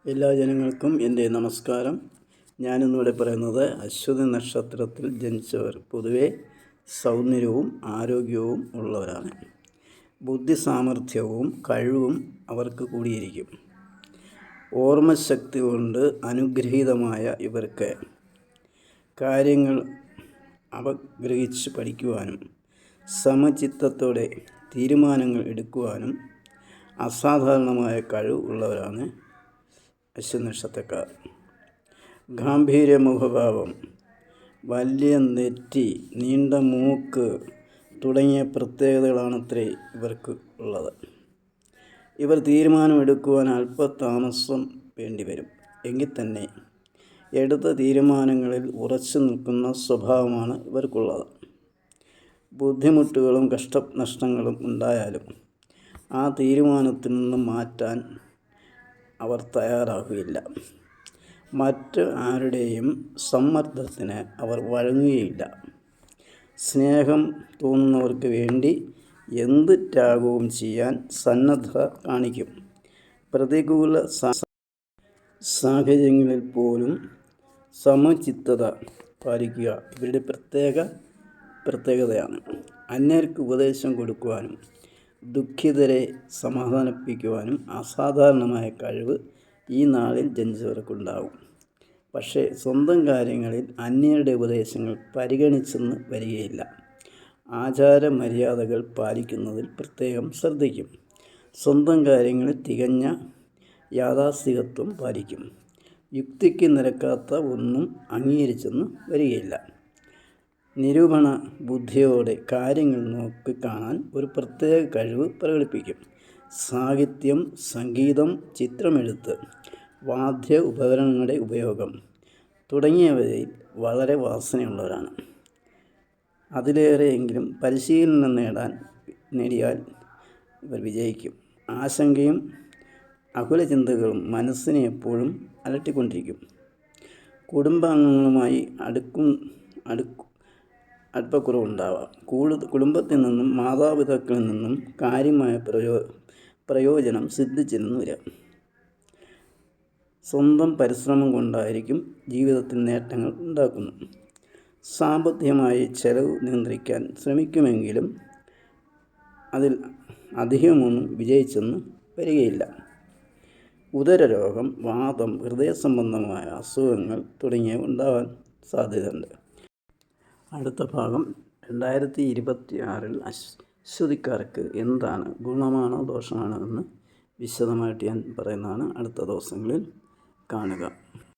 എല്ലാ ജനങ്ങൾക്കും എൻ്റെ നമസ്കാരം. ഞാനിന്നിവിടെ പറയുന്നത് അശ്വതി നക്ഷത്രത്തിൽ ജനിച്ചവർ പൊതുവെ സൗന്ദര്യവും ആരോഗ്യവും ഉള്ളവരാണ്. ബുദ്ധി സാമർഥ്യവും കഴിവും അവർക്ക് കൂടിയിരിക്കും. ഓർമ്മശക്തി കൊണ്ട് അനുഗ്രഹീതമായ ഇവർക്ക് കാര്യങ്ങൾ അപഗ്രഹിച്ച് പഠിക്കുവാനും സമചിത്തത്തോടെ തീരുമാനങ്ങൾ എടുക്കുവാനും അസാധാരണമായ കഴിവ് ഉള്ളവരാണ് അശ്വതി നക്ഷത്രക്കാർ. ഗാംഭീര്യ മുഖഭാവം, വലിയ നെറ്റി, നീണ്ട മൂക്ക് തുടങ്ങിയ പ്രത്യേകതകളാണത്രേ ഇവർക്ക് ഉള്ളത്. ഇവർ തീരുമാനമെടുക്കുവാൻ അല്പതാമസം വേണ്ടിവരും. എങ്കിൽ തന്നെ എടുത്ത തീരുമാനങ്ങളിൽ ഉറച്ചു നിൽക്കുന്ന സ്വഭാവമാണ് ഇവർക്കുള്ളത്. ബുദ്ധിമുട്ടുകളും കഷ്ടനഷ്ടങ്ങളും ഉണ്ടായാലും ആ തീരുമാനത്തിൽ നിന്ന് മാറ്റാൻ അവർ തയ്യാറാകുകയില്ല. മറ്റ് ആരുടെയും സമ്മർദ്ദത്തിന് അവർ വഴങ്ങുകയില്ല. സ്നേഹം തോന്നുന്നവർക്ക് വേണ്ടി എന്ത് ത്യാഗവും ചെയ്യാൻ സന്നദ്ധത കാണിക്കും. പ്രതികൂല സാഹചര്യങ്ങളിൽ പോലും സമചിത്തത പാലിക്കുക ഇവരുടെ പ്രത്യേകതയാണ്. അന്യർക്ക് ഉപദേശം കൊടുക്കുവാനും ദുഃഖിതരെ സമാധാനിപ്പിക്കുവാനും അസാധാരണമായ കഴിവ് ഈ നാളിൽ ജനിച്ചവർക്കുണ്ടാവും. പക്ഷേ സ്വന്തം കാര്യങ്ങളിൽ അന്യരുടെ ഉപദേശങ്ങൾ പരിഗണിച്ചെന്ന് വരികയില്ല. ആചാരമര്യാദകൾ പാലിക്കുന്നതിൽ പ്രത്യേകം ശ്രദ്ധിക്കും. സ്വന്തം കാര്യങ്ങളിൽ തികഞ്ഞ യാഥാസ്ഥികത്വം പാലിക്കും. യുക്തിക്ക് നിരക്കാത്ത ഒന്നും അംഗീകരിച്ചെന്ന് വരികയില്ല. നിരൂപണ ബുദ്ധിയോടെ കാര്യങ്ങൾ നോക്കിക്കാണാൻ ഒരു പ്രത്യേക കഴിവ് പ്രകടിപ്പിക്കും. സാഹിത്യം, സംഗീതം, ചിത്രമെഴുത്ത്, വാദ്യ ഉപകരണങ്ങളുടെ ഉപയോഗം തുടങ്ങിയവയിൽ വളരെ വാസനയുള്ളവരാണ്. അതിലേറെയെങ്കിലും പരിശീലനം നേടിയാൽ ഇവർ വിജയിക്കും. ആശങ്കയും അകുലചിന്തകളും മനസ്സിനെ എപ്പോഴും അലട്ടിക്കൊണ്ടിരിക്കും. കുടുംബാംഗങ്ങളുമായി അടുപ്പക്കുറവുണ്ടാവാം. കുടുംബത്തിൽ നിന്നും മാതാപിതാക്കളിൽ നിന്നും കാര്യമായ പ്രയോജനം സിദ്ധിച്ചിരുന്നു വരാം. സ്വന്തം പരിശ്രമം കൊണ്ടായിരിക്കും ജീവിതത്തിൽ നേട്ടങ്ങൾ ഉണ്ടാക്കുന്നത്. സാമ്പത്തികമായി ചെലവ് നിയന്ത്രിക്കാൻ ശ്രമിക്കുമെങ്കിലും അതിൽ അധികമൊന്നും വിജയിച്ചെന്ന് വരികയില്ല. ഉദരരോഗം, വാതം, ഹൃദയ സംബന്ധമായ അസുഖങ്ങൾ തുടങ്ങിയവ ഉണ്ടാവാൻ സാധ്യതയുണ്ട്. അടുത്ത ഭാഗം 2026 അശ്വതിക്കാർക്ക് എന്താണ്, ഗുണമാണോ ദോഷമാണോ എന്ന് വിശദമായിട്ട് ഞാൻ പറയുന്നതാണ്. അടുത്ത ദിവസങ്ങളിൽ കാണുക.